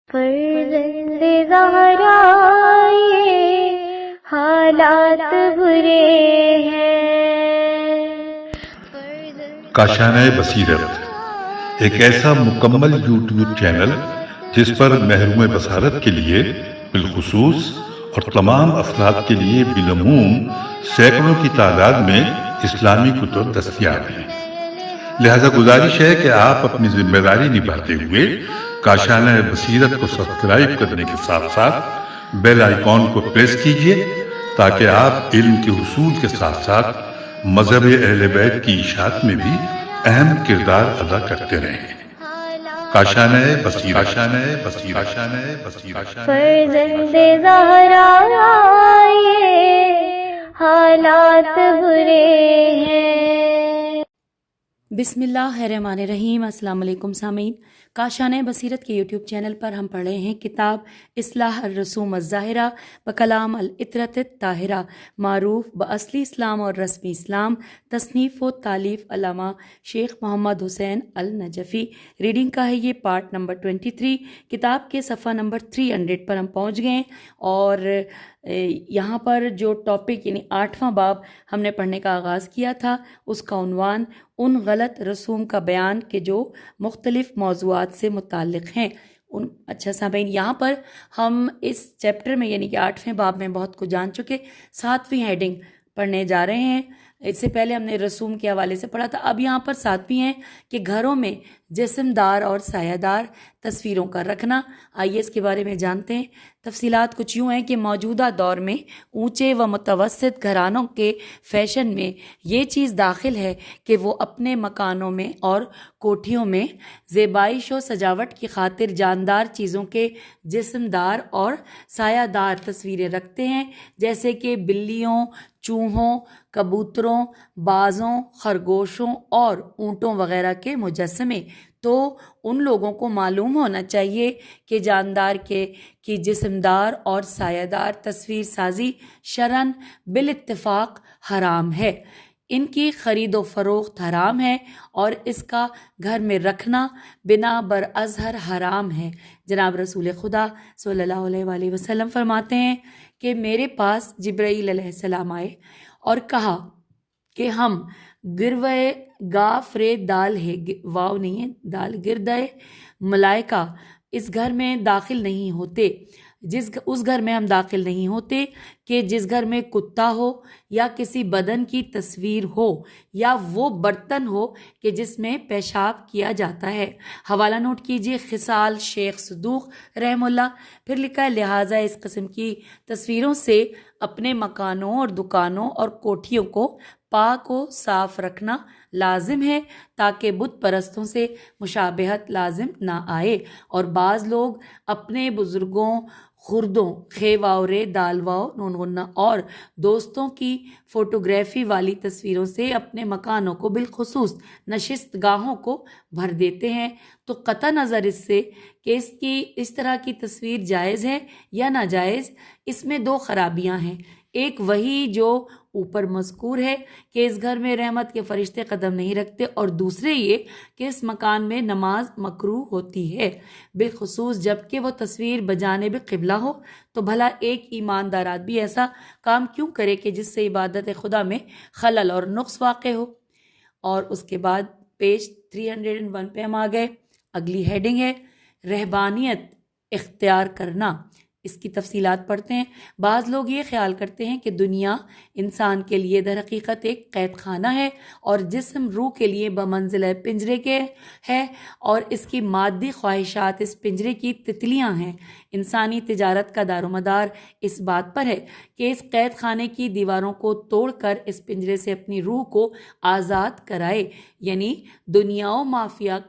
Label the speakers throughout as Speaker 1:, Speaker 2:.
Speaker 1: فرزند زہرا یہ حالات برے ہیں۔
Speaker 2: کاشانہ بصیرت ایک ایسا مکمل یوٹیوب چینل جس پر محروم بصارت کے لیے بالخصوص اور تمام افراد کے لیے بالعموم سینکڑوں کی تعداد میں اسلامی کتب دستیاب ہیں۔ لہذا گزارش ہے کہ آپ اپنی ذمہ داری نبھاتے ہوئے کاشانہ بصیرت کو سبسکرائب کرنے کے ساتھ ساتھ بیل آئیکن کو پریس کیجیے تاکہ آپ علم کے حصول کے ساتھ ساتھ مذہب اہل بیت کی اشاعت میں بھی اہم کردار ادا کرتے رہیں۔ کاشانہ بصیرت۔
Speaker 1: فرزند زہرا یہ حالات برے ہیں۔
Speaker 3: بسم اللہ الرحمن الرحیم۔ السلام علیکم سامعین، کاشانہ بصیرت کے یوٹیوب چینل پر ہم پڑھ رہے ہیں کتاب اصلاح الرسوم الظاہرہ بکلام العطرۃ الطاہرہ، معروف باصلی اسلام اور رسمی اسلام، تصنیف و تالیف علامہ شیخ محمد حسین النجفی۔ ریڈنگ کا ہے یہ پارٹ نمبر 23۔ کتاب کے صفحہ نمبر 300 پر ہم پہنچ گئے اور یہاں پر جو ٹاپک یعنی 8واں باب ہم نے پڑھنے کا آغاز کیا تھا، اس کا عنوان ان غلط رسوم کا بیان کہ جو مختلف موضوعات سے متعلق ہیں۔ اچھا سامعین، یہاں پر ہم اس چیپٹر میں یعنی کہ 8ویں باب میں بہت کچھ جان چکے، 7ویں ہیڈنگ پڑھنے جا رہے ہیں۔ اس سے پہلے ہم نے رسوم کے حوالے سے پڑھا تھا، اب یہاں پر 7ویں ہیں کہ گھروں میں جسم دار اور سایہ دار تصویروں کا رکھنا۔ آئیے اس کے بارے میں جانتے ہیں۔ تفصیلات کچھ یوں ہیں کہ موجودہ دور میں اونچے و متوسط گھرانوں کے فیشن میں یہ چیز داخل ہے کہ وہ اپنے مکانوں میں اور کوٹھیوں میں زیبائش و سجاوٹ کی خاطر جاندار چیزوں کے جسم دار اور سایہ دار تصویریں رکھتے ہیں، جیسے کہ بلیوں، چوہوں، کبوتروں، بازوں، خرگوشوں اور اونٹوں وغیرہ کے مجسمے۔ تو ان لوگوں کو معلوم ہونا چاہیے کہ جاندار کی جسمدار اور سایہ دار تصویر سازی شرعاً بالاتفاق حرام ہے، ان کی خرید و فروخت حرام ہے اور اس کا گھر میں رکھنا بنا بر اظہر حرام ہے۔ جناب رسول خدا صلی اللہ علیہ وآلہ وسلم فرماتے ہیں کہ میرے پاس جبرائیل علیہ السلام آئے اور کہا کہ ہم گروہ غافر دال ہے، واو نہیں ہے دال، گردہ ملائکہ اس گھر میں داخل نہیں ہوتے، اس گھر میں ہم داخل نہیں ہوتے کہ جس گھر میں کتا ہو یا کسی بدن کی تصویر ہو یا وہ برتن ہو کہ جس میں پیشاب کیا جاتا ہے۔ حوالہ نوٹ کیجئے خصال شیخ صدوق رحم اللہ۔ پھر لکھا ہے لہٰذا اس قسم کی تصویروں سے اپنے مکانوں اور دکانوں اور کوٹھیوں کو پاک و صاف رکھنا لازم ہے تاکہ بت پرستوں سے مشابہت لازم نہ آئے۔ اور بعض لوگ اپنے بزرگوں، خردوں، خیواورے دالواؤ نون غنہ اور دوستوں کی فوٹوگرافی والی تصویروں سے اپنے مکانوں کو بالخصوص نشست گاہوں کو بھر دیتے ہیں۔ تو قطع نظر اس سے کہ اس طرح کی تصویر جائز ہے یا ناجائز، اس میں دو خرابیاں ہیں۔ ایک وہی جو اوپر مذکور ہے کہ اس گھر میں رحمت کے فرشتے قدم نہیں رکھتے، اور دوسرے یہ کہ اس مکان میں نماز مکروہ ہوتی ہے، بالخصوص جب کہ وہ تصویر بجانب قبلہ ہو۔ تو بھلا ایک ایماندار آدمی ایسا کام کیوں کرے کہ جس سے عبادت خدا میں خلل اور نقص واقع ہو۔ اور اس کے بعد پیج 301 پہ ہم آ گئے۔ اگلی ہیڈنگ ہے رہبانیت اختیار کرنا۔ اس کی تفصیلات پڑھتے ہیں۔ بعض لوگ یہ خیال کرتے ہیں کہ دنیا انسان کے لیے در حقیقت ایک قید خانہ ہے اور جسم روح کے لیے بمنزلہ پنجرے کے ہے، اور اس کی مادی خواہشات اس پنجرے کی تتلیاں ہیں۔ انسانی تجارت کا دار و مدار اس بات پر ہے کہ اس قید خانے کی دیواروں کو توڑ کر اس پنجرے سے اپنی روح کو آزاد کرائے، یعنی دنیا و مافیہ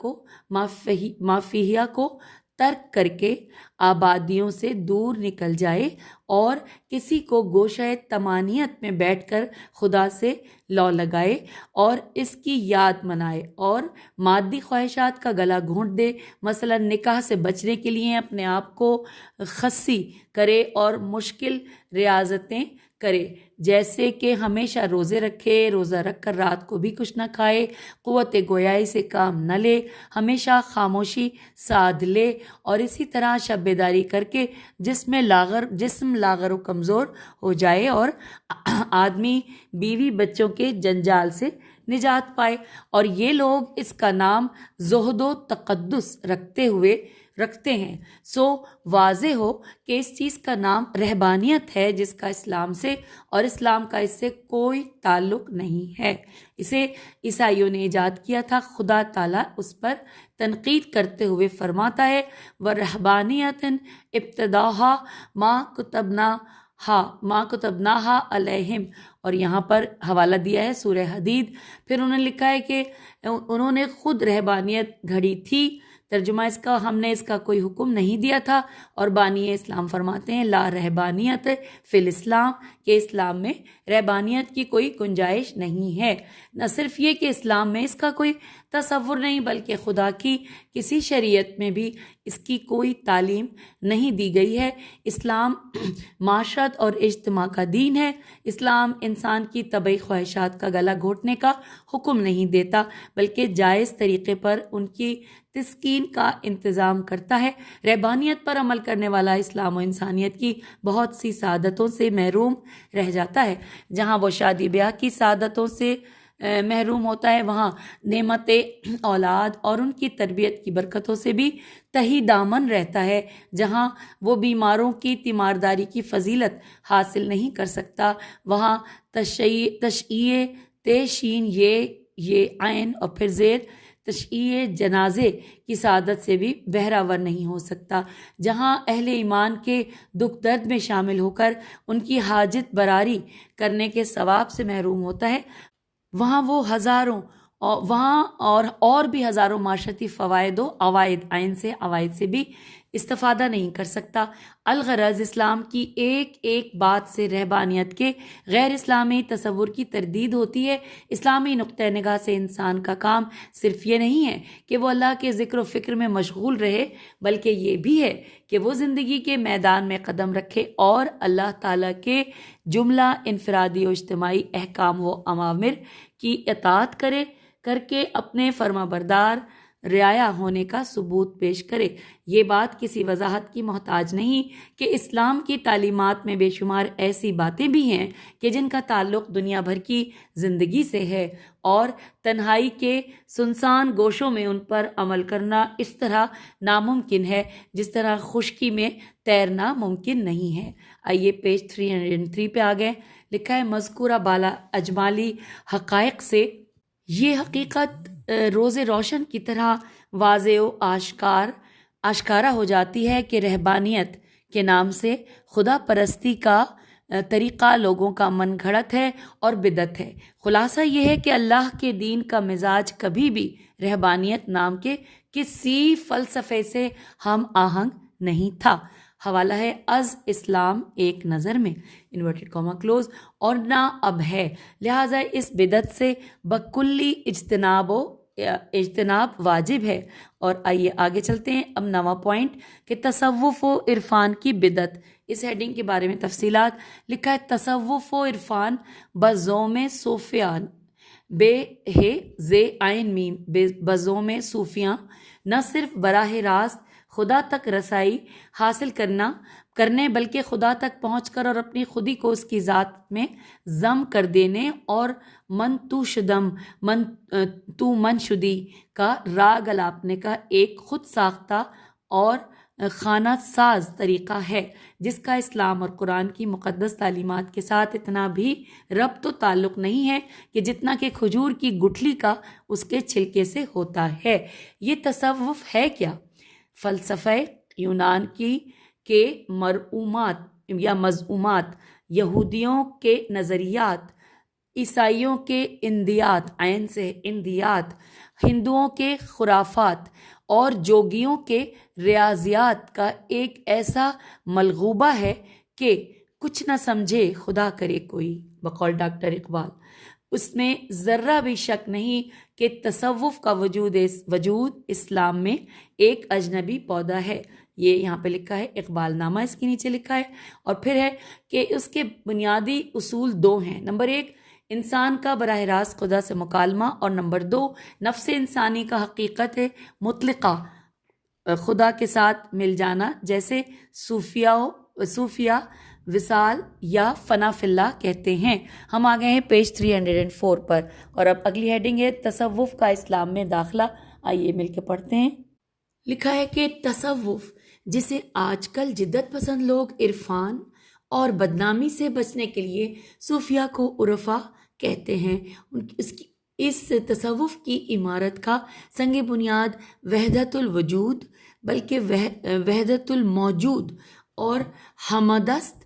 Speaker 3: کو ترک کر کے آبادیوں سے دور نکل جائے اور کسی کو گوشہ تمانیت میں بیٹھ کر خدا سے لو لگائے اور اس کی یاد منائے اور مادی خواہشات کا گلا گھونٹ دے، مثلا نکاح سے بچنے کے لیے اپنے آپ کو خصی کرے اور مشکل ریاضتیں کرے، جیسے کہ ہمیشہ روزے رکھے، روزہ رکھ کر رات کو بھی کچھ نہ کھائے، قوت گویائی سے کام نہ لے، ہمیشہ خاموشی سادھ لے، اور اسی طرح شب بیداری کر کے جسم لاغر و کمزور ہو جائے اور آدمی بیوی بچوں کے جنجال سے نجات پائے۔ اور یہ لوگ اس کا نام زہد و تقدس رکھتے ہیں۔ سو واضح ہو کہ اس چیز کا نام رہبانیت ہے، جس کا اسلام سے اور اسلام کا اس سے کوئی تعلق نہیں ہے۔ اسے عیسائیوں نے ایجاد کیا تھا۔ خدا تعالیٰ اس پر تنقید کرتے ہوئے فرماتا ہے وَرَهْبَانِيَةً ابْتَدَعُوهَا مَا كُتَبْنَاهَا عَلَيْهِمْ، اور یہاں پر حوالہ دیا ہے سورہ حدید۔ پھر انہوں نے لکھا ہے کہ انہوں نے خود رہبانیت گھڑی تھی۔ ترجمہ اس کا، ہم نے اس کا کوئی حکم نہیں دیا تھا، اور بانی اسلام فرماتے ہیں لا رہبانیت فی الاسلام، کہ اسلام میں رہبانیت کی کوئی گنجائش نہیں ہے۔ نہ صرف یہ کہ اسلام میں اس کا کوئی تصور نہیں، بلکہ خدا کی کسی شریعت میں بھی اس کی کوئی تعلیم نہیں دی گئی ہے۔ اسلام معاشرت اور اجتماع کا دین ہے۔ اسلام انسان کی طبعی خواہشات کا گلا گھونٹنے کا حکم نہیں دیتا، بلکہ جائز طریقے پر ان کی تسکین کا انتظام کرتا ہے۔ رہبانیت پر عمل کرنے والا اسلام و انسانیت کی بہت سی سعادتوں سے محروم رہ جاتا ہے۔ جہاں وہ شادی بیاہ کی سعادتوں سے محروم ہوتا ہے، وہاں نعمت اولاد اور ان کی تربیت کی برکتوں سے بھی تہی دامن رہتا ہے۔ جہاں وہ بیماروں کی تیمارداری کی فضیلت حاصل نہیں کر سکتا، وہاں تشییع تشین یہ عین اور پھر زیر تشییع جنازے کی سعادت سے بھی بہرہور نہیں ہو سکتا۔ جہاں اہل ایمان کے دکھ درد میں شامل ہو کر ان کی حاجت براری کرنے کے ثواب سے محروم ہوتا ہے، وہاں وہ اور بھی ہزاروں معاشرتی فوائد و عوائد سے بھی استفادہ نہیں کر سکتا۔ الغرض اسلام کی ایک بات سے رہبانیت کے غیر اسلامی تصور کی تردید ہوتی ہے۔ اسلامی نقطہ نگاہ سے انسان کا کام صرف یہ نہیں ہے کہ وہ اللہ کے ذکر و فکر میں مشغول رہے، بلکہ یہ بھی ہے کہ وہ زندگی کے میدان میں قدم رکھے اور اللہ تعالیٰ کے جملہ انفرادی و اجتماعی احکام و اوامر کی اطاعت کر کے اپنے فرما بردار رعایا ہونے کا ثبوت پیش کرے۔ یہ بات کسی وضاحت کی محتاج نہیں کہ اسلام کی تعلیمات میں بے شمار ایسی باتیں بھی ہیں کہ جن کا تعلق دنیا بھر کی زندگی سے ہے، اور تنہائی کے سنسان گوشوں میں ان پر عمل کرنا اس طرح ناممکن ہے جس طرح خشکی میں تیرنا ممکن نہیں ہے۔ آئیے پیج 303 پہ آ گئے۔ لکھا ہے مذکورہ بالا اجمالی حقائق سے یہ حقیقت روز روشن کی طرح واضح و آشکارا ہو جاتی ہے کہ رہبانیت کے نام سے خدا پرستی کا طریقہ لوگوں کا من گھڑت ہے اور بدعت ہے۔ خلاصہ یہ ہے کہ اللہ کے دین کا مزاج کبھی بھی رہبانیت نام کے کسی فلسفے سے ہم آہنگ نہیں تھا۔ حوالہ ہے از اسلام ایک نظر میں انورٹڈ کاما کلوز، اور نہ اب ہے، لہٰذا اس بدعت سے بکلی اجتناب واجب ہے۔ اور آئیے آگے چلتے ہیں۔ اب 9واں پوائنٹ کہ تصوف و عرفان کی بدعت، اس ہیڈنگ کے بارے میں تفصیلات۔ لکھا ہے تصوف و عرفان بزوم صوفیان بے ہے زے عین میم بزوم صوفیاں نہ صرف براہ راست خدا تک رسائی حاصل کرنے بلکہ خدا تک پہنچ کر اور اپنی خودی کو اس کی ذات میں ضم کر دینے اور من شدی کا راگ الاپنے کا ایک خود ساختہ اور خانہ ساز طریقہ ہے، جس کا اسلام اور قرآن کی مقدس تعلیمات کے ساتھ اتنا بھی ربط و تعلق نہیں ہے کہ جتنا کہ کھجور کی گٹھلی کا اس کے چھلکے سے ہوتا ہے۔ یہ تصوف ہے کیا؟ فلسفہ یونان کے مرعومات یا مزعومات، یہودیوں کے نظریات، عیسائیوں کے اندیات عین سے اندیات، ہندوؤں کے خرافات اور جوگیوں کے ریاضیات کا ایک ایسا ملغوبہ ہے کہ کچھ نہ سمجھے خدا کرے کوئی، بقول ڈاکٹر اقبال۔ اس میں ذرہ بھی شک نہیں کہ تصوف کا وجود اسلام میں ایک اجنبی پودا ہے۔ یہ یہاں پہ لکھا ہے، اقبال نامہ اس کے نیچے لکھا ہے، اور پھر ہے کہ اس کے بنیادی اصول 2 ہیں۔ نمبر 1 انسان کا براہ راست خدا سے مکالمہ، اور نمبر 2 نفس انسانی کا حقیقت مطلقہ خدا کے ساتھ مل جانا، جیسے صوفیہ وصال یا فنا فی اللہ کہتے ہیں۔ ہم آ گئے ہیں پیج 304 پر، اور اب اگلی ہیڈنگ ہے تصوف کا اسلام میں داخلہ۔ آئیے مل کے پڑھتے ہیں۔ لکھا ہے کہ تصوف، جسے آج کل جدت پسند لوگ عرفان اور بدنامی سے بچنے کے لیے صوفیہ کو عرفا کہتے ہیں، اس تصوف کی عمارت کا سنگ بنیاد وحدت الوجود بلکہ وحدت الموجود اور حمدست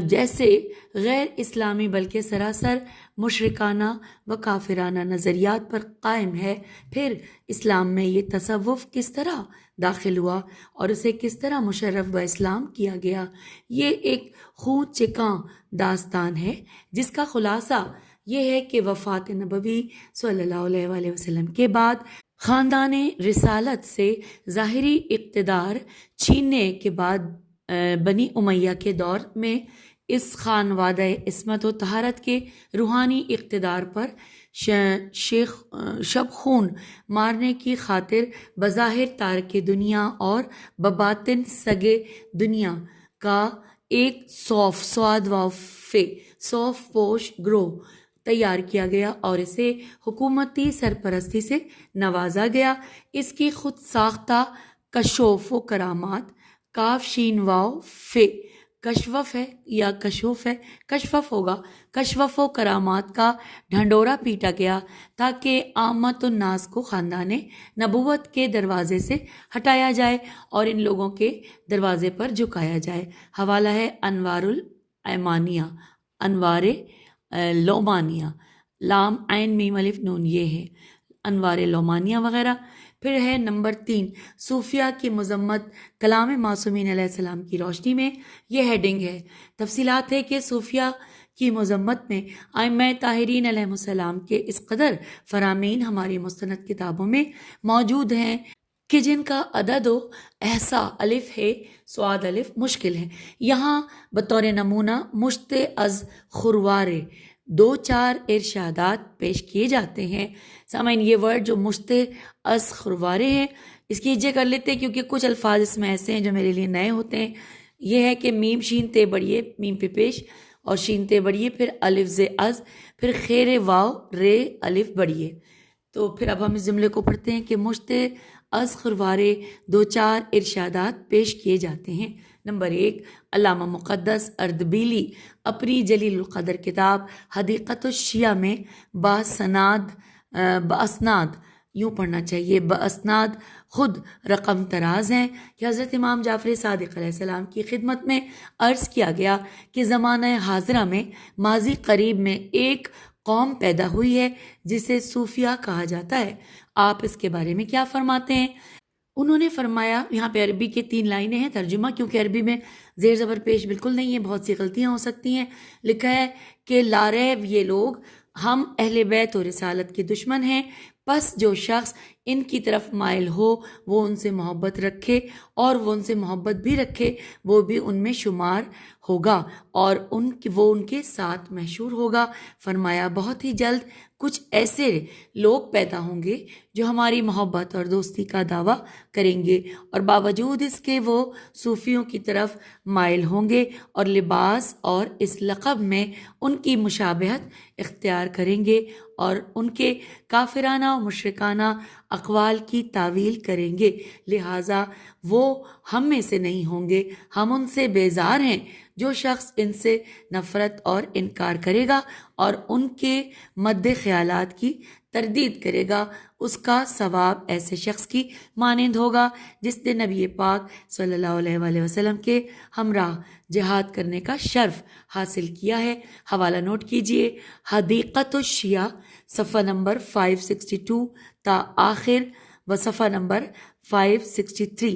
Speaker 3: جیسے غیر اسلامی بلکہ سراسر مشرکانہ و کافرانہ نظریات پر قائم ہے۔ پھر اسلام میں یہ تصوف کس طرح داخل ہوا اور اسے کس طرح مشرف با اسلام کیا گیا، یہ ایک خون چکاں داستان ہے، جس کا خلاصہ یہ ہے کہ وفات نبوی صلی اللہ علیہ وآلہ وسلم کے بعد خاندان رسالت سے ظاہری اقتدار چھیننے کے بعد بنی امیہ کے دور میں اس خانوادہ عصمت و طہارت کے روحانی اقتدار پر شب خون مارنے کی خاطر بظاہر تارک دنیا اور بباطن سگے دنیا کا ایک صوف پوش گروہ تیار کیا گیا اور اسے حکومتی سرپرستی سے نوازا گیا۔ اس کی خود ساختہ کشوف و کرامات، کاف شین واو فے، کشوف ہے یا کشوف ہے، کشوف ہوگا، کشوف و کرامات کا ڈھنڈورا پیٹا گیا تاکہ عامت الناس کو خاندان نبوت کے دروازے سے ہٹایا جائے اور ان لوگوں کے دروازے پر جھکایا جائے۔ حوالہ ہے انوار لومانیہ، لام عین میم الف نون، یہ ہے انوار لومانیہ وغیرہ۔ پھر ہے نمبر 3 صوفیہ کی مذمت کلام معصومین علیہ السلام کی روشنی میں، یہ ہیڈنگ ہے۔ تفصیلات ہے کہ صوفیہ کی مذمت میں ائمہ طاہرین علیہ السلام کے اس قدر فرامین ہماری مستند کتابوں میں موجود ہیں کہ جن کا عدد و احصاء الف ہے سواد الف مشکل ہے۔ یہاں بطور نمونہ مشت از خروارے 2-4 ارشادات پیش کیے جاتے ہیں۔ سامعین، یہ ورڈ جو مشت از خروارے ہے، اس کی ہجے کر لیتے ہیں کیونکہ کچھ الفاظ اس میں ایسے ہیں جو میرے لیے نئے ہوتے ہیں۔ یہ ہے کہ میم شین تے بڑھیے، میم پہ پیش اور شین تے بڑھیے، پھر الف ز از، پھر خیر واو رے الف بڑھیے۔ تو پھر اب ہم اس جملے کو پڑھتے ہیں کہ مشت از خروارے 2-4 ارشادات پیش کیے جاتے ہیں۔ نمبر 1 علامہ مقدس اردبیلی اپنی جلیل القدر کتاب حدیقت الشیعہ میں باسناد یوں پڑھنا چاہیے، باسناد خود رقم تراز ہیں کہ حضرت امام جعفر صادق علیہ السلام کی خدمت میں عرض کیا گیا کہ زمانہ حاضرہ میں ماضی قریب میں ایک قوم پیدا ہوئی ہے جسے صوفیہ کہا جاتا ہے، آپ اس کے بارے میں کیا فرماتے ہیں؟ انہوں نے فرمایا، یہاں پہ عربی کے 3 لائنیں ہیں، ترجمہ کیونکہ عربی میں زیر زبر پیش بالکل نہیں ہے، بہت سی غلطیاں ہو سکتی ہیں۔ لکھا ہے کہ لاریب یہ لوگ ہم اہل بیت و رسالت کے دشمن ہیں، پس جو شخص ان کی طرف مائل ہو وہ ان سے محبت رکھے اور وہ ان سے محبت بھی رکھے، وہ بھی ان میں شمار ہوگا اور وہ ان کے ساتھ محشور ہوگا۔ فرمایا بہت ہی جلد کچھ ایسے لوگ پیدا ہوں گے جو ہماری محبت اور دوستی کا دعویٰ کریں گے اور باوجود اس کے وہ صوفیوں کی طرف مائل ہوں گے اور لباس اور اس لقب میں ان کی مشابہت اختیار کریں گے اور ان کے کافرانہ و مشرکانہ اقوال کی تعویل کریں گے، لہٰذا وہ ہم میں سے نہیں ہوں گے، ہم ان سے بیزار ہیں۔ جو شخص ان سے نفرت اور انکار کرے گا اور ان کے مد خیالات کی تردید کرے گا، اس کا ثواب ایسے شخص کی مانند ہوگا جس نے نبی پاک صلی اللہ علیہ وآلہ وسلم کے ہمراہ جہاد کرنے کا شرف حاصل کیا ہے۔ حوالہ نوٹ کیجئے، حدیقت الشیعہ صفحہ نمبر 562 تا آخر و صفحہ نمبر 563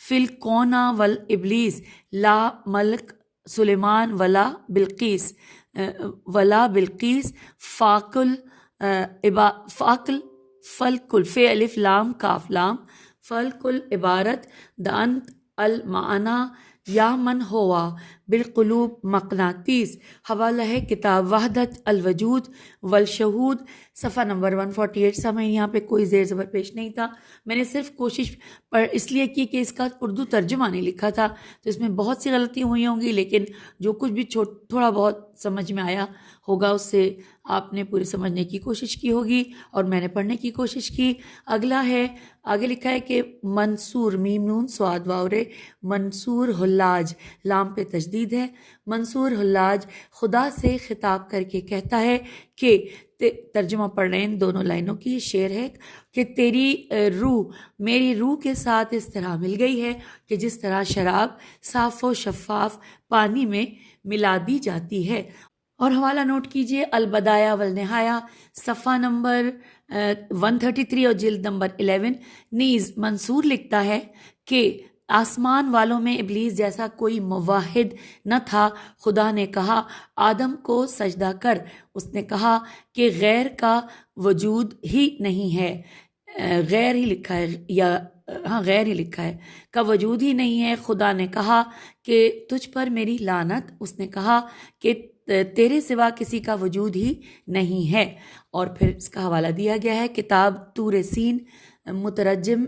Speaker 3: فی الکونا والابلیس لا ملک سلیمان ولا بلقیس فاقل فلکل فی الف لام کاف لام فلکل عبارت دانت المعنا یا من ہوا بالقلوب مقناطیس. حوالہ ہے کتاب وحدت الوجود والشہود صفحہ نمبر 148. سامعین یہاں پہ کوئی زیر زبر پیش نہیں تھا، میں نے صرف کوشش پر اس لیے کی کہ اس کا اردو ترجمہ نہیں لکھا تھا تو اس میں بہت سی غلطیاں ہوئی ہوں گی، لیکن جو کچھ بھی تھوڑا بہت سمجھ میں آیا ہوگا اس سے آپ نے پوری سمجھنے کی کوشش کی ہوگی اور میں نے پڑھنے کی کوشش کی. اگلا ہے، آگے لکھا ہے کہ منصور میم نون صاد واو رے منصور حلاج لام پہ تشدید ہے. منصور حلاج خدا سے خطاب کر کے کہتا ہے کہ ترجمہ پڑھ رہے ہیں ان دونوں لائنوں کی، شعر ہے کہ تیری روح میری روح کے ساتھ اس طرح مل گئی ہے کہ جس طرح شراب صاف و شفاف پانی میں ملا دی جاتی ہے. اور حوالہ نوٹ کیجئے البدایہ والنہایہ صفحہ نمبر 133 اور جلد نمبر 11. نیز منصور لکھتا ہے کہ آسمان والوں میں ابلیس جیسا کوئی موحد نہ تھا. خدا نے کہا آدم کو سجدہ کر، اس نے کہا کہ غیر کا وجود ہی نہیں ہے، غیر ہی لکھا ہے یا ہاں غیر ہی لکھا ہے، کا وجود ہی نہیں ہے. خدا نے کہا کہ تجھ پر میری لعنت، اس نے کہا کہ تیرے سوا کسی کا وجود ہی نہیں ہے. اور پھر اس کا حوالہ دیا گیا ہے کتاب طور سین مترجم،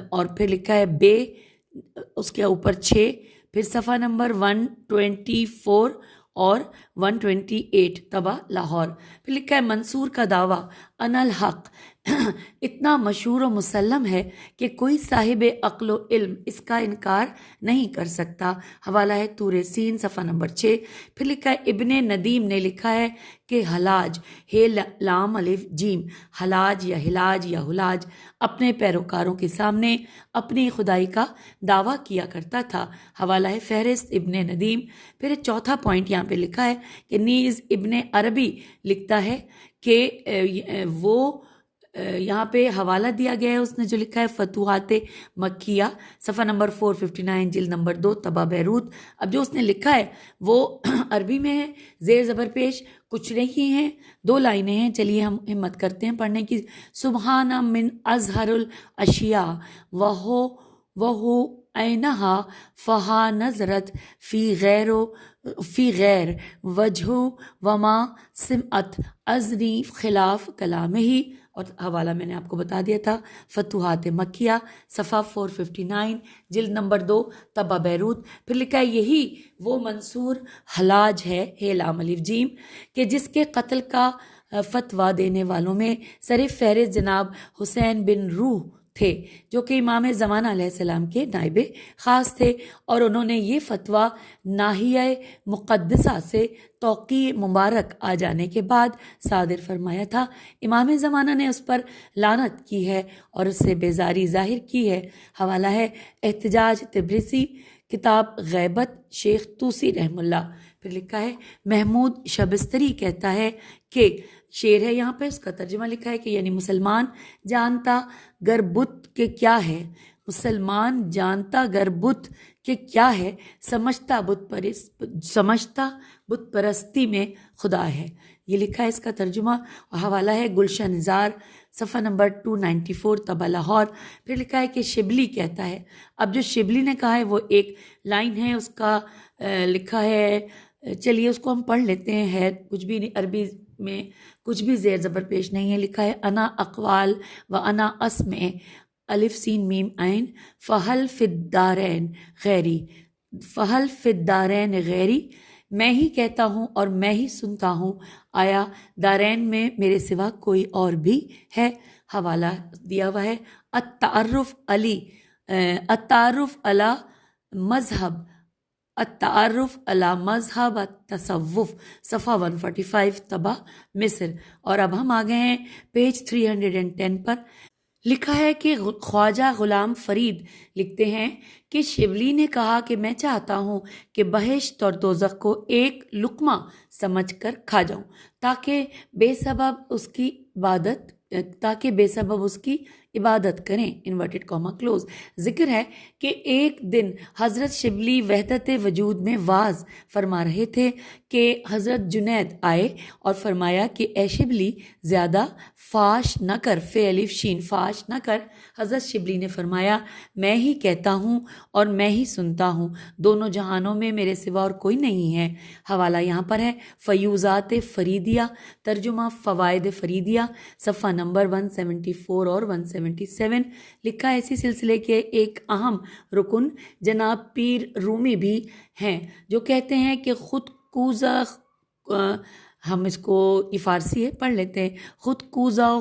Speaker 3: اور پھر لکھا ہے بے اس کے اوپر 6، پھر صفحہ نمبر 124 اور 128 طبع لاہور. پھر لکھا ہے منصور کا دعویٰ انا الحق اتنا مشہور و مسلم ہے کہ کوئی صاحب عقل و علم اس کا انکار نہیں کر سکتا. حوالہ ہے طور سین صفحہ نمبر 6. پھر لکھا ہے ابن ندیم نے لکھا ہے کہ حلاج ہے لام الف جیم، حلاج یا ہلاج یا حلاج اپنے پیروکاروں کے سامنے اپنی خدائی کا دعویٰ کیا کرتا تھا. حوالہ ہے فہرست ابن ندیم. پھر چوتھا پوائنٹ یہاں پہ لکھا ہے کہ نیز ابن عربی لکھتا ہے کہ وہ یہاں پہ حوالہ دیا گیا ہے، اس نے جو لکھا ہے فتوحات مکیہ صفحہ نمبر 459 جلد نمبر 2 طبع بیروت. اب جو اس نے لکھا ہے وہ عربی میں ہے، زیر زبر پیش کچھ نہیں ہے، 2 لائنیں ہیں. چلیے ہم ہمت کرتے ہیں پڑھنے کی. سبحان من اظہر الاشیاء وہو اینہا فہا نظرت فی غیر وجہ وما سمعت ازنی خلاف کلامہ. اور حوالہ میں نے آپ کو بتا دیا تھا فتوحات مکیہ صفحہ 459 جلد نمبر 2 طبع بیروت. پھر لکھا ہے یہی وہ منصور حلاج ہے لام الف جیم کہ جس کے قتل کا فتویٰ دینے والوں میں سر فہرست جناب حسین بن روح تھے، جو کہ امام زمانہ علیہ السلام کے نائب خاص تھے، اور انہوں نے یہ فتویٰ ناحیہ مقدسہ سے توقیع مبارک آ جانے کے بعد صادر فرمایا تھا. امام زمانہ نے اس پر لعنت کی ہے اور اس سے بیزاری ظاہر کی ہے. حوالہ ہے احتجاج تبریسی کتاب غیبت شیخ توسی رحم اللہ. پھر لکھا ہے محمود شبستری کہتا ہے کہ شعر ہے یہاں پہ، اس کا ترجمہ لکھا ہے کہ یعنی مسلمان جانتا گر بت کہ کیا ہے، مسلمان جانتا گر بت کہ کیا ہے، سمجھتا بت پرستی میں خدا ہے. یہ لکھا ہے اس کا ترجمہ. اور حوالہ ہے گلشن نزار صفحہ نمبر 294 طبع لاہور. پھر لکھا ہے کہ شبلی کہتا ہے. اب جو شبلی نے کہا ہے وہ ایک لائن ہے اس کا لکھا ہے، چلیے اس کو ہم پڑھ لیتے ہیں. ہے کچھ بھی نہیں، عربی میں کچھ بھی زیر زبر پیش نہیں ہے. لکھا ہے انا اقوال و انا اسمع الف سین میم عین فہل فی الدارین غیری، میں ہی کہتا ہوں اور میں ہی سنتا ہوں، آیا دارین میں میرے سوا کوئی اور بھی ہے. حوالہ دیا ہوا ہے التعارف علی مذہب التصوف صفحہ 145 طبع مصر. اور اب ہم آ گئے ہیں پیج 310 پر. لکھا ہے کہ خواجہ غلام فرید لکھتے ہیں کہ شبلی نے کہا کہ میں چاہتا ہوں کہ بہشت اور دوزخ کو ایک لقمہ سمجھ کر کھا جاؤں تاکہ بے سبب اس کی عبادت کریں، انورٹڈ کاما کلوز۔ ذکر ہے کہ ایک دن حضرت شبلی وحدت وجود میں واز فرما رہے تھے کہ حضرت جنید آئے اور فرمایا کہ اے شبلی زیادہ فاش نہ کر، فے الف شین فاش نہ کر۔ حضرت شبلی نے فرمایا میں ہی کہتا ہوں اور میں ہی سنتا ہوں، دونوں جہانوں میں میرے سوا اور کوئی نہیں ہے۔ حوالہ یہاں پر ہے فیوزات فریدیہ، ترجمہ فوائد فریدیہ، صفحہ نمبر 174 اور 177۔ لکھا ہے اسی سلسلے کے ایک اہم رکن جناب پیر رومی بھی ہیں جو کہتے ہیں کہ خود کوزہ، ہم اس کو یہ فارسی ہے پڑھ لیتے ہیں، خود کوزہ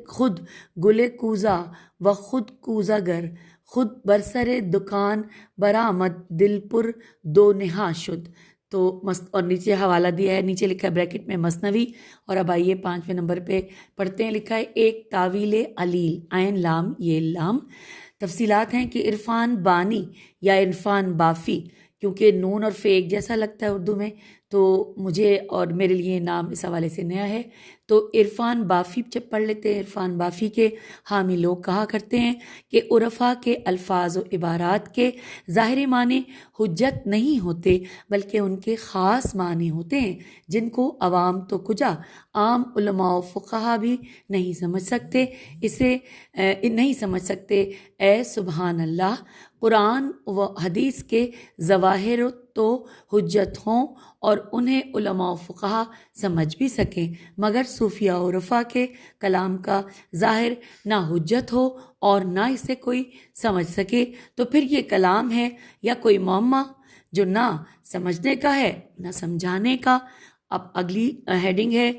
Speaker 3: خود گل کوزہ و خود کوزہ گر، خود برسر دکان برآمد دل پر دو نہا شد۔ تو اور نیچے حوالہ دیا ہے، نیچے لکھا ہے بریکٹ میں مثنوی۔ اور اب آئیے 5ویں نمبر پہ پڑھتے ہیں، لکھا ہے ایک تاویل علیل، عین لام یہ لام۔ تفصیلات ہیں کہ عرفان بانی یا عرفان بافی، کیونکہ نون اور فے ایک جیسا لگتا ہے اردو میں، تو مجھے اور میرے لیے نام اس حوالے سے نیا ہے، تو عرفان بافی جب پڑھ لیتے ہیں۔ عرفان بافی کے حامی لوگ کہا کرتے ہیں کہ عرفا کے الفاظ و عبارات کے ظاہری معنی حجت نہیں ہوتے بلکہ ان کے خاص معنی ہوتے ہیں جن کو عوام تو کجا عام علماء و فقہا بھی نہیں سمجھ سکتے، اسے نہیں سمجھ سکتے۔ اے سبحان اللہ، قرآن و حدیث کے ظواہر تو حجت ہوں اور انہیں علماء و فقہا سمجھ بھی سکیں، مگر صوفیہ و عرفا کے کلام کا ظاہر نہ حجت ہو اور نہ اسے کوئی سمجھ سکے تو پھر یہ کلام ہے یا کوئی معمہ جو نہ سمجھنے کا ہے نہ سمجھانے کا۔ اب اگلی ہیڈنگ ہے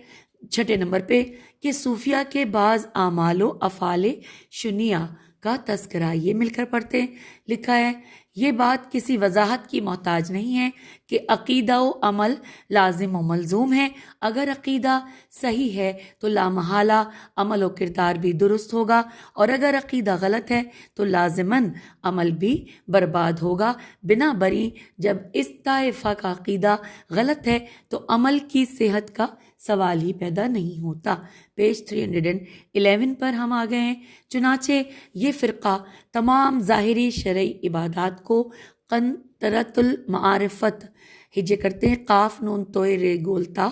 Speaker 3: 6 نمبر پہ کہ صوفیہ کے بعض اعمال و افعال شنیہ کا تذکرہ، یہ مل کر پڑھتے ہیں۔ لکھا ہے یہ بات کسی وضاحت کی محتاج نہیں ہے کہ عقیدہ و عمل لازم و ملزوم ہے، اگر عقیدہ صحیح ہے تو لامحالہ عمل و کردار بھی درست ہوگا، اور اگر عقیدہ غلط ہے تو لازماً عمل بھی برباد ہوگا۔ بنا بری جب اس طائفہ کا عقیدہ غلط ہے تو عمل کی صحت کا سوال ہی پیدا نہیں ہوتا۔ پیج 311 پر ہم آ گئے ہیں۔ چنانچہ یہ فرقہ تمام ظاہری شرعی عبادات کو قنطرۃ المعارفت، ہجے کرتے ہیں قاف نون توئے رے گولتا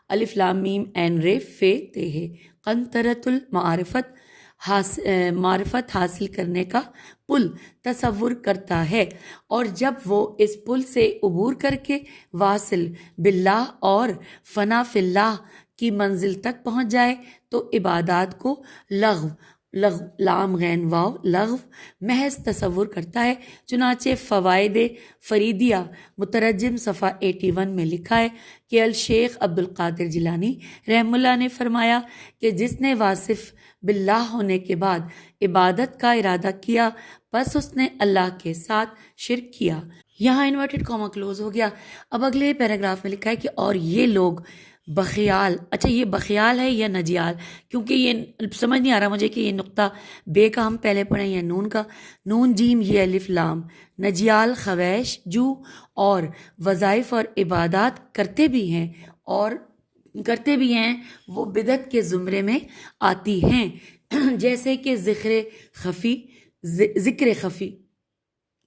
Speaker 3: الف لام میم عین رے فے تے ہے، قنطرۃ المعارفت معرفت حاصل کرنے کا پل تصور کرتا ہے، اور جب وہ اس پل سے عبور کر کے واصل باللہ اور فنا فی اللہ کی منزل تک پہنچ جائے تو عبادات کو لغو لام غین واو لغو محض تصور کرتا ہے۔ چنانچہ فوائد فریدیہ مترجم صفحہ 81 میں لکھا ہے کہ الشیخ عبد القادر جیلانی رحمہ اللہ نے فرمایا کہ جس نے واصف باللہ ہونے کے بعد عبادت کا ارادہ کیا بس اس نے اللہ کے ساتھ شرک کیا۔ یہاں انورٹڈ کاما کلوز ہو گیا۔ اب اگلے پیراگراف میں لکھا ہے کہ اور یہ لوگ بخیال، اچھا یہ بخیال ہے یا نجیال، کیونکہ یہ سمجھ نہیں آ رہا مجھے کہ یہ نقطہ بے کا ہم پہلے پڑھیں یا نون کا، نون جیم یہ الف لام، نجیال خویش جو اور وظائف اور عبادات کرتے بھی ہیں وہ بدعت کے زمرے میں آتی ہیں، جیسے کہ ذکر خفی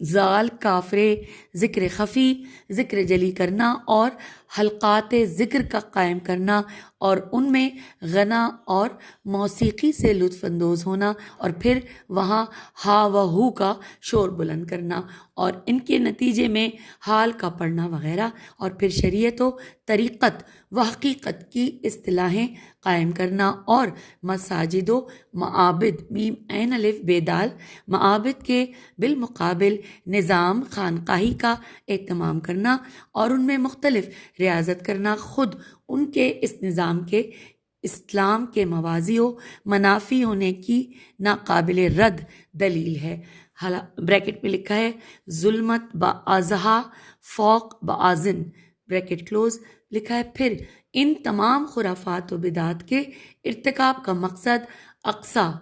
Speaker 3: زال کافرے، ذکر خفی، ذکر جلی کرنا اور حلقات ذکر کا قائم کرنا اور ان میں غنا اور موسیقی سے لطف اندوز ہونا اور پھر وہاں ہا و ہو کا شور بلند کرنا اور ان کے نتیجے میں حال کا پڑھنا وغیرہ، اور پھر شریعت و طریقت و حقیقت کی اصطلاحیں قائم کرنا اور مساجد و معابد میم عین الف بے دال معابد کے بالمقابل نظام خانقاہی کا اہتمام کرنا اور ان میں مختلف ریاضت کرنا خود ان کے اس نظام کے اسلام کے موازی و منافی ہونے کی ناقابل رد دلیل ہے۔ بریکٹ میں لکھا ہے ظلمت بعضہا فوق بعضن بریکٹ کلوز، لکھا ہے پھر ان تمام خرافات و بدعات کے ارتکاب کا مقصد اقصا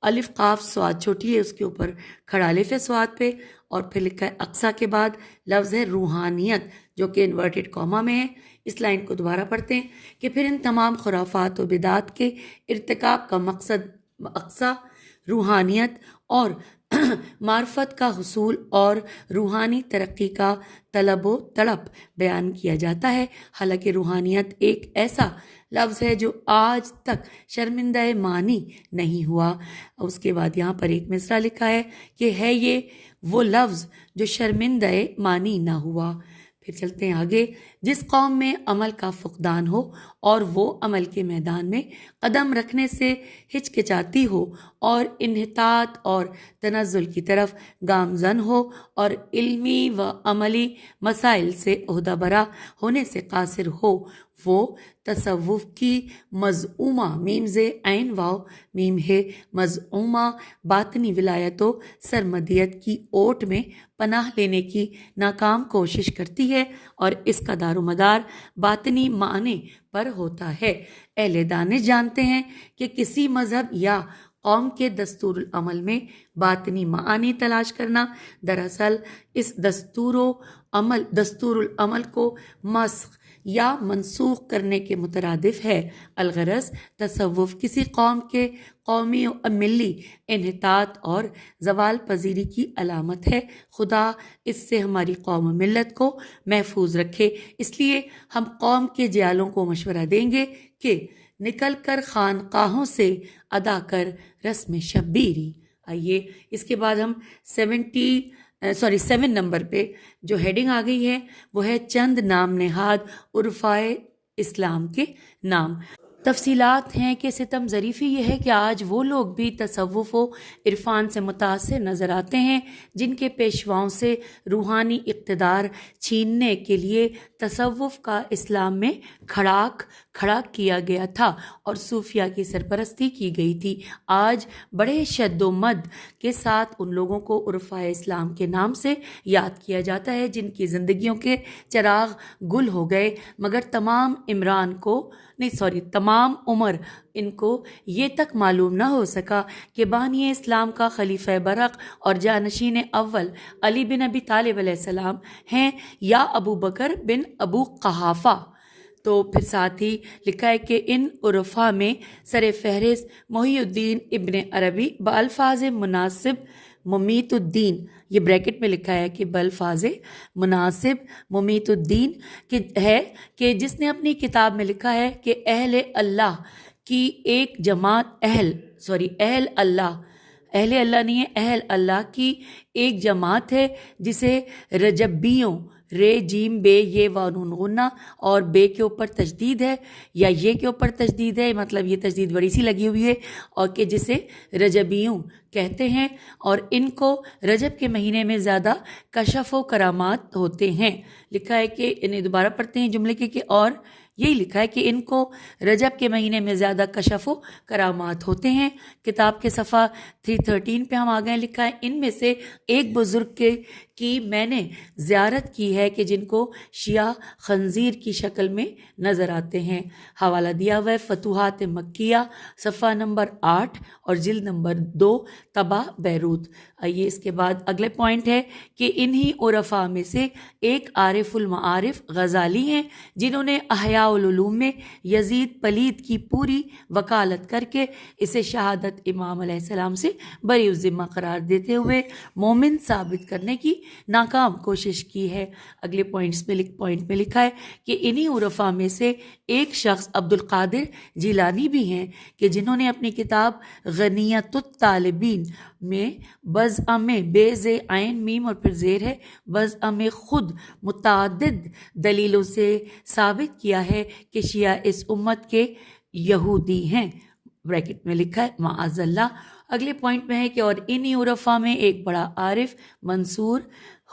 Speaker 3: الف قاف سواد چھوٹی ہے اس کے اوپر کھڑا الف ہے سواد پہ، اور پھر لکھا ہے اقصا کے بعد لفظ ہے روحانیت جو کہ انورٹڈ کاما میں ہے۔ اس لائن کو دوبارہ پڑھتے ہیں کہ پھر ان تمام خرافات و بدعات کے ارتکاب کا مقصد اقصا روحانیت اور معرفت کا حصول اور روحانی ترقی کا طلب و تڑپ بیان کیا جاتا ہے۔ حالانکہ روحانیت ایک ایسا لفظ ہے جو آج تک شرمندہ معنی نہیں ہوا۔ اس کے بعد یہاں پر ایک مصرع لکھا ہے کہ ہے یہ وہ لفظ جو شرمندہ معنی نہ ہوا۔ پھر چلتے ہیں آگے۔ جس قوم میں عمل کا فقدان ہو اور وہ عمل کے میدان میں قدم رکھنے سے ہچکچاتی ہو اور انحطاط اور تنزل کی طرف گامزن ہو اور علمی و عملی مسائل سے عہدہ برا ہونے سے قاصر ہو، وہ تصوف کی مزعومہ میم ز عین واو میم ہے مزعومہ باطنی ولایت و سرمدیت کی اوٹ میں پناہ لینے کی ناکام کوشش کرتی ہے اور اس کا دار و مدار باطنی معنی پر ہوتا ہے۔ اہل دانش جانتے ہیں کہ کسی مذہب یا قوم کے دستور العمل میں باطنی معانی تلاش کرنا دراصل اس دستور العمل کو مسخ یا منسوخ کرنے کے مترادف ہے۔ الغرض تصوف کسی قوم کے قومی و ملی انحطاط اور زوال پذیری کی علامت ہے۔ خدا اس سے ہماری قوم و ملت کو محفوظ رکھے۔ اس لیے ہم قوم کے جیالوں کو مشورہ دیں گے کہ نکل کر خانقاہوں سے ادا کر رسم شبیری۔ آئیے اس کے بعد ہم 7 نمبر پہ جو ہیڈنگ آ گئی ہے وہ ہے چند نام نہاد عرفائے اسلام کے نام۔ تفصیلات ہیں کہ ستم ظریفی یہ ہے کہ آج وہ لوگ بھی تصوف و عرفان سے متاثر نظر آتے ہیں جن کے پیشواؤں سے روحانی اقتدار چھیننے کے لیے تصوف کا اسلام میں کھڑا کیا گیا تھا اور صوفیہ کی سرپرستی کی گئی تھی۔ آج بڑے شد و مد کے ساتھ ان لوگوں کو عرفائے اسلام کے نام سے یاد کیا جاتا ہے جن کی زندگیوں کے چراغ گل ہو گئے، مگر تمام عمر ان کو یہ تک معلوم نہ ہو سکا کہ بانی اسلام کا خلیفہ برق اور جانشین اول علی بن ابی طالب علیہ السلام ہیں یا ابو بکر بن ابو قحافہ۔ تو پھر ساتھ ہی لکھا ہے کہ ان عرفا میں سر فہرست محی الدین ابن عربی بالفاظ مناسب ممیت الدین، یہ بریکٹ میں لکھا ہے کہ بالفاظ مناسب ممیت الدین ہے کہ جس نے اپنی کتاب میں لکھا ہے کہ اہل اللہ کی ایک جماعت اہل اللہ نہیں ہے، اہل اللہ کی ایک جماعت ہے جسے رجبیوں رے جیم بے یہ و نون غنہ اور بے کے اوپر تشدید ہے یا یہ کے اوپر تشدید ہے، مطلب یہ تشدید بڑی سی لگی ہوئی ہے، اور کہ جسے رجبیوں کہتے ہیں اور ان کو رجب کے مہینے میں زیادہ کشف و کرامات ہوتے ہیں۔ لکھا ہے کہ انہیں دوبارہ پڑھتے ہیں جملے کے کہ اور یہی لکھا ہے کہ ان کو رجب کے مہینے میں زیادہ کشف و کرامات ہوتے ہیں۔ کتاب کے صفحہ 313 پہ ہم آ گئے، لکھا ہے ان میں سے ایک بزرگ کی میں نے زیارت کی ہے کہ جن کو شیعہ خنزیر کی شکل میں نظر آتے ہیں۔ حوالہ دیا ہوا ہے فتوحات مکیہ صفحہ نمبر 8 اور جلد نمبر 2 طبع بیروت۔ آئیے اس کے بعد اگلے پوائنٹ ہے کہ انہی عرفاء میں سے ایک عارف المعارف غزالی ہیں جنہوں نے احیاء العلوم میں یزید پلید کی پوری وکالت کر کے اسے شہادت امام علیہ السلام سے بری الذمہ قرار دیتے ہوئے مومن ثابت کرنے کی ناکام کوشش کی ہے۔ اگلے پوائنٹ میں لکھا ہے کہ انہی عرفاء میں سے ایک شخص عبد القادر جیلانی بھی ہیں کہ جنہوں نے اپنی کتاب غنیت الطالبین میں بزعم بے ز عین میم اور پھر زیر ہے بزعم خود متعدد دلیلوں سے ثابت کیا ہے کہ شیعہ اس امت کے یہودی ہیں، بریکٹ میں لکھا ہے معاذ اللہ۔ اگلے پوائنٹ میں ہے کہ اور انہی عرفاء میں ایک بڑا عارف منصور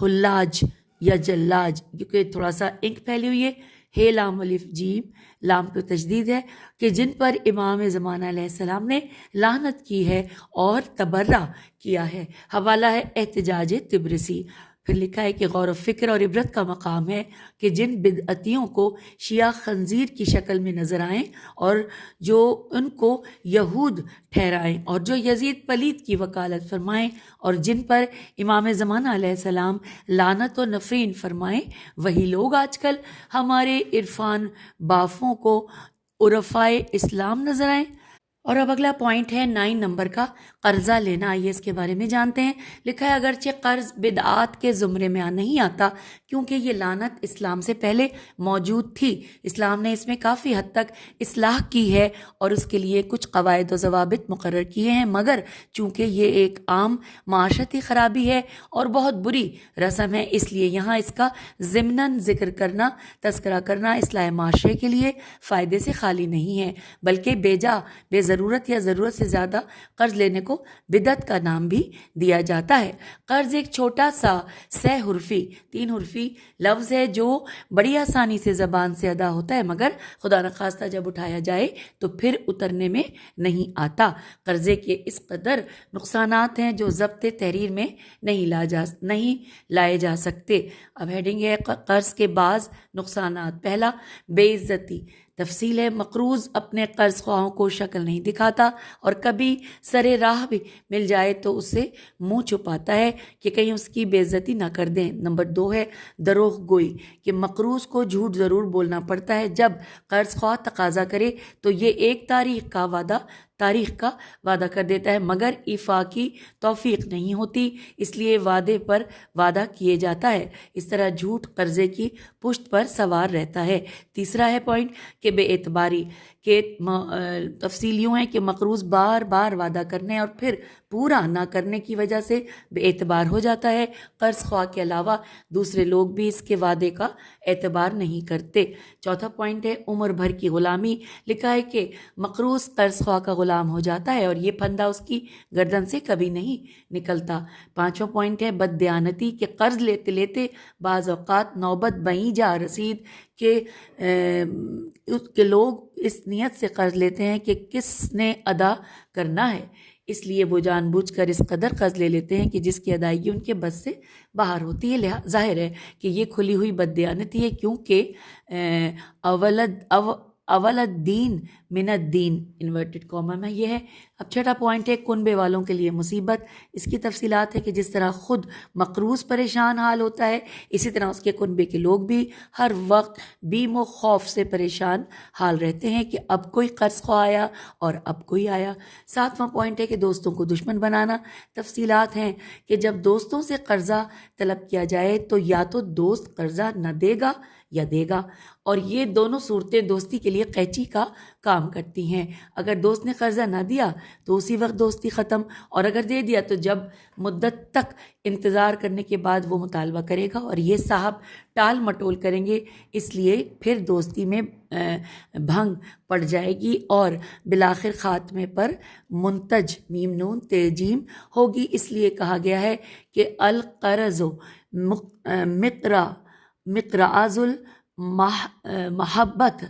Speaker 3: حلاج یا جلاج، کیونکہ تھوڑا سا انک پھیلی ہوئی ہے لام الف جیم لام پہ تشدید ہے، کہ جن پر امام زمانہ علیہ السلام نے لعنت کی ہے اور تبرہ کیا ہے۔ حوالہ ہے احتجاج طبرسی۔ پھر لکھا ہے کہ غور و فکر اور عبرت کا مقام ہے کہ جن بدعتیوں کو شیعہ خنزیر کی شکل میں نظر آئیں اور جو ان کو یہود ٹھہرائیں اور جو یزید پلید کی وکالت فرمائیں اور جن پر امام زمانہ علیہ السلام لعنت و نفرین فرمائیں، وہی لوگ آج کل ہمارے عرفان بافوں کو عرفائے اسلام نظر آئیں۔ اور اب اگلا پوائنٹ ہے 9 نمبر کا، قرضہ لینا. آئیے اس کے بارے میں جانتے ہیں. لکھا ہے اگرچہ قرض بدعات کے زمرے میں نہیں آتا کیونکہ یہ لعنت اسلام سے پہلے موجود تھی، اسلام نے اس میں کافی حد تک اصلاح کی ہے اور اس کے لیے کچھ قواعد و ضوابط مقرر کیے ہیں، مگر چونکہ یہ ایک عام معاشرتی خرابی ہے اور بہت بری رسم ہے، اس لیے یہاں اس کا ضمناً ذکر کرنا، تذکرہ کرنا اصلاح معاشرے کے لیے فائدے سے خالی نہیں ہے، بلکہ بے ضرورت یا ضرورت سے زیادہ قرض لینے کو بدعت کا نام بھی دیا جاتا ہے. قرض ایک چھوٹا سا 3 حرفی لفظ ہے جو بڑی آسانی سے زبان سے ادا ہوتا ہے، مگر خدا نخواستہ جب اٹھایا جائے تو پھر اترنے میں نہیں آتا. قرضے کے اس قدر نقصانات ہیں جو ضبط تحریر میں نہیں لائے جا سکتے. اب ہیڈنگ ہے قرض کے بعض نقصانات. پہلا، بے عزتی. تفصیل ہے مقروض اپنے قرض خواہوں کو شکل نہیں دکھاتا اور کبھی سر راہ بھی مل جائے تو اسے منہ چھپاتا ہے کہ کہیں اس کی بے عزتی نہ کر دیں. نمبر 2 ہے دروغ گوئی، کہ مقروض کو جھوٹ ضرور بولنا پڑتا ہے. جب قرض خواہ تقاضا کرے تو یہ ایک تاریخ کا وعدہ کر دیتا ہے، مگر ایفا کی توفیق نہیں ہوتی، اس لیے وعدے پر وعدہ کیے جاتا ہے. اس طرح جھوٹ قرضے کی پشت پر سوار رہتا ہے. تیسرا ہے پوائنٹ کہ بے اعتباری، کہ تفصیل یوں ہے کہ مقروض بار بار وعدہ کرنے اور پھر پورا نہ کرنے کی وجہ سے بے اعتبار ہو جاتا ہے. قرض خواہ کے علاوہ دوسرے لوگ بھی اس کے وعدے کا اعتبار نہیں کرتے. چوتھا پوائنٹ ہے عمر بھر کی غلامی. لکھا ہے کہ مقروض قرض خواہ کا غلام ہو جاتا ہے اور یہ پھندا اس کی گردن سے کبھی نہیں نکلتا. پانچواں پوائنٹ ہے بددیانتی، کہ قرض لیتے لیتے بعض اوقات نوبت بئیں جا رسید کہ لوگ اس نیت سے قرض لیتے ہیں کہ کس نے ادا کرنا ہے، اس لیے وہ جان بوجھ کر اس قدر قرض لے لیتے ہیں کہ جس کی ادائیگی ان کے بس سے باہر ہوتی ہے. ظاہر ہے کہ یہ کھلی ہوئی بددیانتی ہے، کیونکہ اول الدین من الدین انورٹڈ کاما میں یہ ہے. اب چھٹا پوائنٹ ہے کنبے والوں کے لیے مصیبت. اس کی تفصیلات ہے کہ جس طرح خود مقروض پریشان حال ہوتا ہے، اسی طرح اس کے کنبے کے لوگ بھی ہر وقت بیم و خوف سے پریشان حال رہتے ہیں کہ اب کوئی قرض خواہ آیا اور اب کوئی آیا. ساتواں پوائنٹ ہے کہ دوستوں کو دشمن بنانا. تفصیلات ہیں کہ جب دوستوں سے قرضہ طلب کیا جائے تو یا تو دوست قرضہ نہ دے گا یا دے گا، اور یہ دونوں صورتیں دوستی کے لیے قینچی کا کام کرتی ہیں. اگر دوست نے قرضہ نہ دیا تو اسی وقت دوستی ختم، اور اگر دے دیا تو جب مدت تک انتظار کرنے کے بعد وہ مطالبہ کرے گا اور یہ صاحب ٹال مٹول کریں گے، اس لیے پھر دوستی میں بھنگ پڑ جائے گی اور بالآخر خاتمے پر منتج میم نون تیجیم ہوگی. اس لیے کہا گیا ہے کہ القرض مقراض المحبت،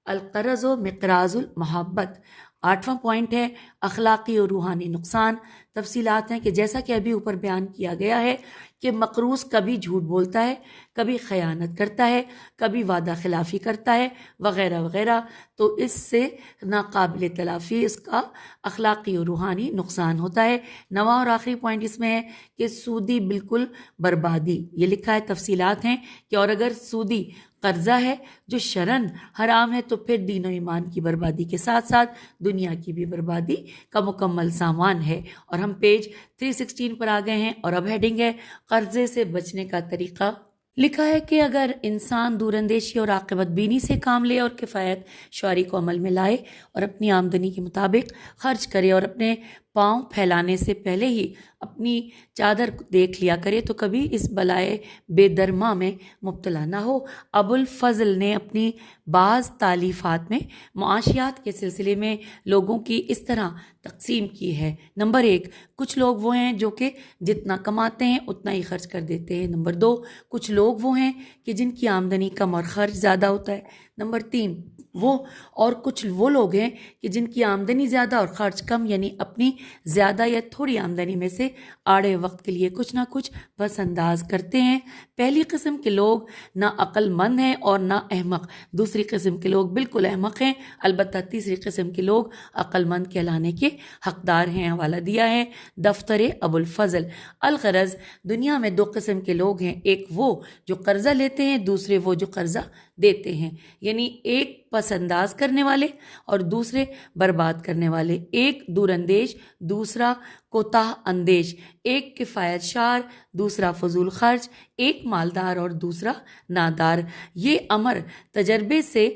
Speaker 3: القرض و مقراض المحبت. آٹھواں پوائنٹ ہے اخلاقی اور روحانی نقصان. تفصیلات ہیں کہ جیسا کہ ابھی اوپر بیان کیا گیا ہے کہ مقروض کبھی جھوٹ بولتا ہے، کبھی خیانت کرتا ہے، کبھی وعدہ خلافی کرتا ہے وغیرہ وغیرہ، تو اس سے ناقابل تلافی اس کا اخلاقی اور روحانی نقصان ہوتا ہے. نواں اور آخری پوائنٹ اس میں ہے کہ سودی بالکل بربادی. یہ لکھا ہے تفصیلات ہیں کہ اور اگر سودی قرضہ ہے جو شرعاً حرام ہے تو پھر دین و ایمان کی بربادی کے ساتھ ساتھ دنیا کی بھی بربادی کا مکمل سامان ہے. اور ہم پیج 316 پر آ گئے ہیں اور اب ہیڈنگ ہے قرضے سے بچنے کا طریقہ. لکھا ہے کہ اگر انسان دور اندیشی اور عاقبت بینی سے کام لے اور کفایت شعاری کو عمل میں لائے اور اپنی آمدنی کے مطابق خرچ کرے اور اپنے پاؤں پھیلانے سے پہلے ہی اپنی چادر دیکھ لیا کرے تو کبھی اس بلائے بے درما میں مبتلا نہ ہو. ابو الفضل نے اپنی بعض تالیفات میں معاشیات کے سلسلے میں لوگوں کی اس طرح تقسیم کی ہے. نمبر 1، کچھ لوگ وہ ہیں جو کہ جتنا کماتے ہیں اتنا ہی خرچ کر دیتے ہیں. نمبر 2، کچھ لوگ وہ ہیں کہ جن کی آمدنی کم اور خرچ زیادہ ہوتا ہے. نمبر 3، کچھ وہ لوگ ہیں کہ جن کی آمدنی زیادہ اور خرچ کم، یعنی اپنی زیادہ یا تھوڑی آمدنی میں سے آڑے وقت کے لیے کچھ نہ کچھ پس انداز کرتے ہیں. پہلی قسم کے لوگ نہ عقل مند ہیں اور نہ احمق. دوسری قسم کے لوگ بالکل احمق ہیں، البتہ تیسری قسم کے لوگ عقل مند کہلانے کے حقدار ہیں. حوالہ دیا ہے دفتر ابو الفضل. الغرض، دنیا میں 2 قسم کے لوگ ہیں، ایک وہ جو قرضہ لیتے ہیں، دوسرے وہ جو قرضہ دیتے ہیں، یعنی ایک پس انداز کرنے والے اور دوسرے برباد کرنے والے، ایک دور اندیش دوسرا کوتاہ اندیش، ایک کفایت شار دوسرا فضول خرچ، ایک مالدار اور دوسرا نادار۔ یہ امر تجربے سے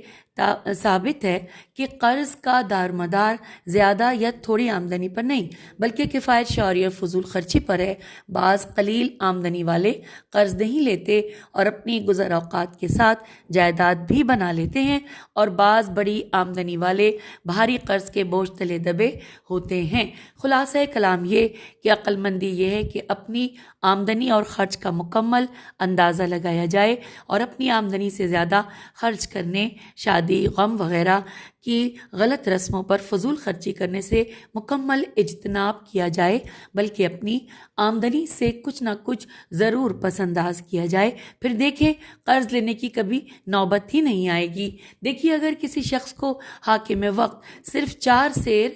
Speaker 3: ثابت ہے کہ قرض کا دارمدار زیادہ یا تھوڑی آمدنی پر نہیں بلکہ کفایت شعاری اور فضول خرچی پر ہے۔ بعض قلیل آمدنی والے قرض نہیں لیتے اور اپنی گزر اوقات کے ساتھ جائیداد بھی بنا لیتے ہیں، اور بعض بڑی آمدنی والے بھاری قرض کے بوجھ تلے دبے ہوتے ہیں۔ خلاصہ کلام یہ کہ عقل مندی یہ ہے کہ اپنی آمدنی اور خرچ کا مکمل اندازہ لگایا جائے اور اپنی آمدنی سے زیادہ خرچ کرنے، شادی، غم وغیرہ کی غلط رسموں پر فضول خرچی کرنے سے مکمل اجتناب کیا جائے، بلکہ اپنی آمدنی سے کچھ نہ کچھ ضرور پس انداز کیا جائے۔ پھر دیکھیں قرض لینے کی کبھی نوبت ہی نہیں آئے گی۔ دیکھیے اگر کسی شخص کو حاکم وقت صرف 4 سیر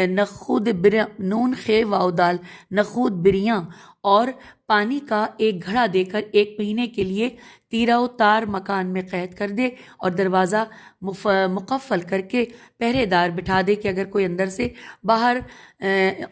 Speaker 3: نخود نون خے واو دال نخود بریاں اور پانی کا ایک گھڑا دے کر 1 مہینے کے لیے تیرہ و تار مکان میں قید کر دے اور دروازہ مقفل کر کے پہرے دار بٹھا دے کہ اگر کوئی اندر سے باہر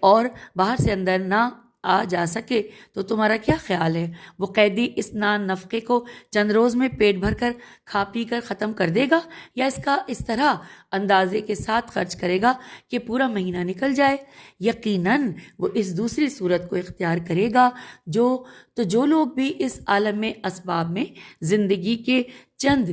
Speaker 3: اور باہر سے اندر نہ آ جا سکے تو تمہارا کیا خیال ہے؟ وہ قیدی اس نان نفقے کو چند روز میں پیٹ بھر کر کھا پی کر ختم کر دے گا یا اس کا اس طرح اندازے کے ساتھ خرچ کرے گا کہ پورا مہینہ نکل جائے؟ یقیناً وہ اس دوسری صورت کو اختیار کرے گا۔ جو لوگ بھی اس عالم اسباب میں زندگی کے چند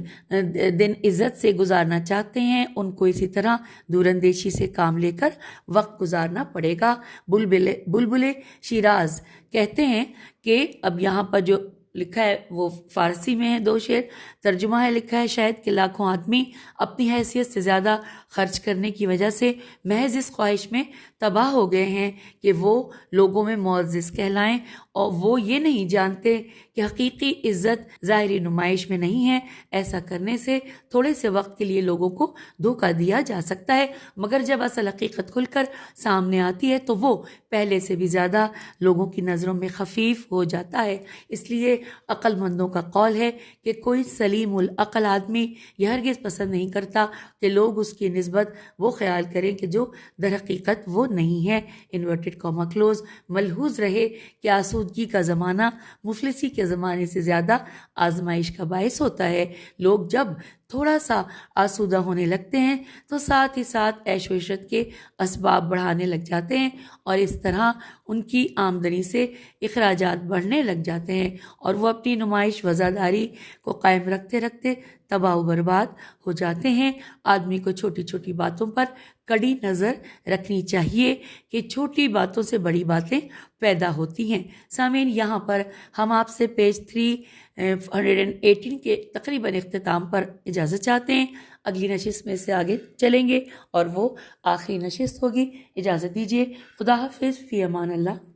Speaker 3: دن عزت سے گزارنا چاہتے ہیں ان کو اسی طرح دور اندیشی سے کام لے کر وقت گزارنا پڑے گا۔ بلبل شیراز کہتے ہیں کہ اب یہاں پر جو لکھا ہے وہ فارسی میں ہے، 2 شعر ترجمہ ہے، لکھا ہے شاید کہ لاکھوں آدمی اپنی حیثیت سے زیادہ خرچ کرنے کی وجہ سے محض اس خواہش میں تباہ ہو گئے ہیں کہ وہ لوگوں میں معزز کہلائیں، اور وہ یہ نہیں جانتے کہ حقیقی عزت ظاہری نمائش میں نہیں ہے۔ ایسا کرنے سے تھوڑے سے وقت کے لیے لوگوں کو دھوکہ دیا جا سکتا ہے، مگر جب اصل حقیقت کھل کر سامنے آتی ہے تو وہ پہلے سے بھی زیادہ لوگوں کی نظروں میں خفیف ہو جاتا ہے۔ اس لیے عقل مندوں کا قول ہے کہ کوئی سلیم العقل آدمی یہ ہرگز پسند نہیں کرتا کہ لوگ اس کی نسبت وہ خیال کریں کہ جو در حقیقت وہ نہیں ہے۔ Inverted comma close. ملحوظ رہے کہ آسودگی کا زمانہ مفلسی کے زمانے سے زیادہ آزمائش کا باعث ہوتا ہے۔ لوگ جب تھوڑا سا آسودہ ہونے لگتے ہیں تو ساتھ ہی ساتھ عیش و عشرت کے اسباب بڑھانے لگ جاتے ہیں اور اس طرح ان کی آمدنی سے اخراجات بڑھنے لگ جاتے ہیں اور وہ اپنی نمائش وزاداری کو قائم رکھتے رکھتے تباہ و برباد ہو جاتے ہیں۔ آدمی کو چھوٹی چھوٹی باتوں پر کڑی نظر رکھنی چاہیے کہ چھوٹی باتوں سے بڑی باتیں پیدا ہوتی ہیں۔ سامعین، یہاں پر ہم آپ سے پیج 318 کے تقریباً اختتام پر اجازت چاہتے ہیں۔ اگلی نشست میں سے آگے چلیں گے اور وہ آخری نشست ہوگی۔ اجازت دیجیے۔ خدا حافظ، فی امان اللہ۔